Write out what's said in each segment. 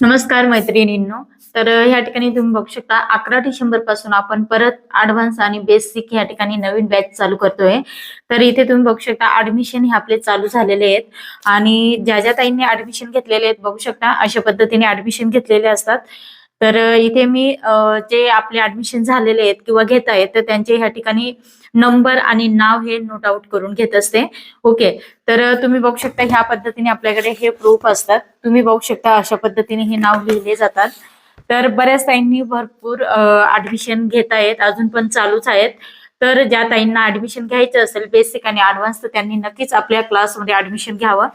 नमस्कार मैत्रिणींनो. तर ह्या ठिकाणी तुम्ही बघू शकता 11 डिसेंबर पासून आपण परत ऍडव्हान्स आणि बेसिक ह्या ठिकाणी नवीन बॅच चालू करतोय. तर इथे तुम्ही बघू शकता ऍडमिशन हे आपले चालू झालेले आहेत आणि ज्या ज्या ताईंनी ऍडमिशन घेतलेले आहेत बघू शकता अशा पद्धतीने ऍडमिशन घेतलेले असतात. तर इथे मी जे आपले ऍडमिशन झालेले आहेत किंवा घेत आहेत तर त्यांचे ह्या ठिकाणी नंबर आणि नाव हे नोट आउट करून घेत असते. ओके. तर तुम्ही बघू शकता ह्या पद्धतीने आपल्याकडे हे प्रूफ असतात. तुम्ही बघू शकता अशा पद्धतीने हे नाव लिहिले जातात. तर बऱ्याच ताईंनी भरपूर ऍडमिशन घेत आहेत, अजून पण चालूच आहेत. तर ज्या ताईंना ऍडमिशन घ्यायचं असेल बेसिक आणि ऍडव्हान्स तर त्यांनी नक्कीच आपल्या क्लासमध्ये ऍडमिशन घ्यावं.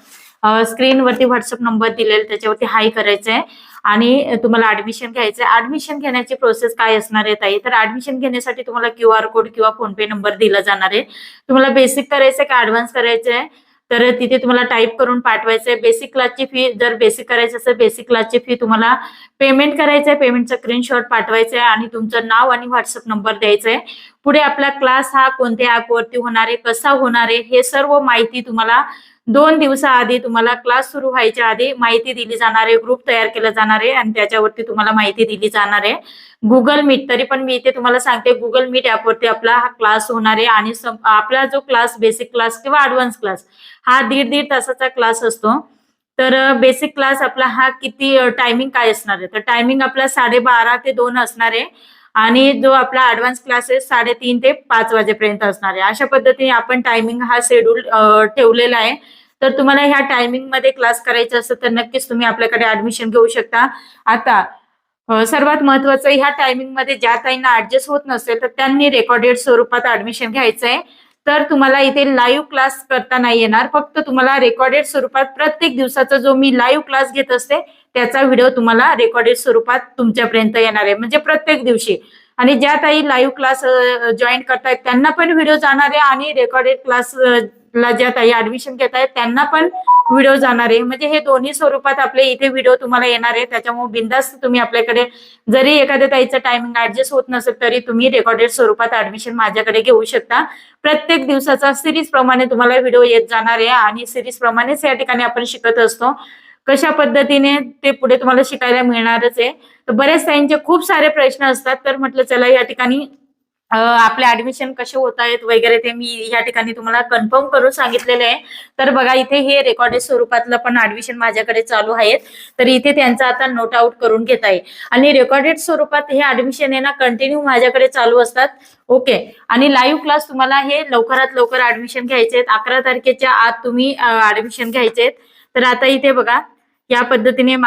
स्क्रीनवरती व्हॉट्सअप नंबर दिलेला त्याच्यावरती हाय करायचंय आणि तुम्हाला ऍडमिशन घ्यायचंय. ऍडमिशन घेण्याची प्रोसेस काय असणार आहे ताई? तर ऍडमिशन घेण्यासाठी तुम्हाला QR कोड किंवा फोन पे नंबर दिला जाणार आहे. तुम्हाला बेसिक करायचंय का ऍडव्हान्स करायचंय तर तिथे तुम्हाला टाईप करून पाठवायचंय. बेसिक क्लासची फी जर बेसिक करायचं असेल बेसिक क्लासची फी तुम्हाला पेमेंट करायचंय, पेमेंटचा स्क्रीनशॉट पाठवायचंय आणि तुमचं नाव आणि व्हॉट्सअप नंबर द्यायचंय. पुढे आपला क्लास हा कोणत्या ऍपवरती होणार आहे, कसा होणार आहे हे सर्व माहिती तुम्हाला 2 दिवसाआधी तुम्हाला क्लास सुरू व्हायच्या आधी माहिती दिली जाणार आहे. ग्रुप तयार केला जाणार आहे आणि त्याच्यावरती तुम्हाला माहिती दिली जाणार आहे. गुगल मीट, तरी पण मी इथे तुम्हाला सांगते गुगल मीट ऍपवरती आपला हा क्लास होणार आहे आणि आपला जो क्लास बेसिक क्लास किंवा ऍडव्हान्स क्लास हा 1.5 तासाचा क्लास असतो. तर बेसिक क्लास आपला हा किती टायमिंग काय असणार आहे तर टायमिंग आपला 12:30 ते 2 असणार आहे आणि जो आपला ऍडव्हान्स क्लास आहे 3:30 ते 5 वाजेपर्यंत असणार आहे. अशा पद्धतीने आपण टायमिंग हा शेड्यूल ठेवलेला आहे. तर तुम्हाला ह्या टायमिंग मध्ये क्लास करायचा असेल तर नक्कीच तुम्ही आपल्याकडे ऍडमिशन घेऊ शकता. आता सर्वात महत्वाचं ह्या टायमिंग मध्ये ज्या ताईंना ऍडजस्ट होत नसेल तर त्यांनी रेकॉर्डेड स्वरूपात ऍडमिशन घ्यायचंय. तर तुम्हाला इथे लाईव्ह क्लास करता नाही येणार, फक्त तुम्हाला रेकॉर्डेड स्वरूपात प्रत्येक दिवसाचा जो मी लाईव्ह क्लास घेत असते त्याचा व्हिडिओ तुम्हाला रेकॉर्डेड स्वरूपात तुमच्यापर्यंत येणार आहे, म्हणजे प्रत्येक दिवशी. आणि ज्या ताई लाईव्ह क्लास जॉईन करतायत त्यांना पण व्हिडिओ जाणार आहे आणि रेकॉर्डेड क्लास ला ज्या ताई ऍडमिशन घेत आहेत त्यांना पण व्हिडिओ जाणार आहे, म्हणजे हे दोन्ही स्वरूपात आपले इथे व्हिडिओ तुम्हाला येणार आहे. त्याच्यामुळे बिंदास्त तुम्ही आपल्याकडे जरी एखाद्या ताईचं टायमिंग ऍडजस्ट होत नसेल तरी तुम्ही रेकॉर्डेड स्वरूपात ऍडमिशन माझ्याकडे घेऊ शकता. प्रत्येक दिवसाचा सिरीज प्रमाणे तुम्हाला व्हिडिओ येत जाणार आहे आणि सिरीज प्रमाणेच या ठिकाणी आपण शिकत असतो. कशा पद्धतीने ते पुढे तुम्हाला शिकायला मिळणारच आहे. तर बऱ्याच ताईंचे खूप सारे प्रश्न असतात, तर म्हटलं चला या ठिकाणी आपले ऍडमिशन कसे होत आहेत वगैरे ते मी या ठिकाणी तुम्हाला कन्फर्म करून सांगितलेले आहे. तर बघा इथे हे रेकॉर्डेड स्वरूपातलं पण ऍडमिशन माझ्याकडे चालू आहेत. तर इथे त्यांचा आता नोट आउट करून घेत आहे आणि रेकॉर्डेड स्वरूपात हे ऍडमिशन आहे ना कंटिन्यू माझ्याकडे चालू असतात. ओके. आणि लाईव्ह क्लास तुम्हाला हे लवकरात लवकर ऍडमिशन घ्यायचे आहेत. 11 तारखेच्या आत तुम्ही ऍडमिशन घ्यायचे आहेत. तर आता इथे बघा या पद्धतीने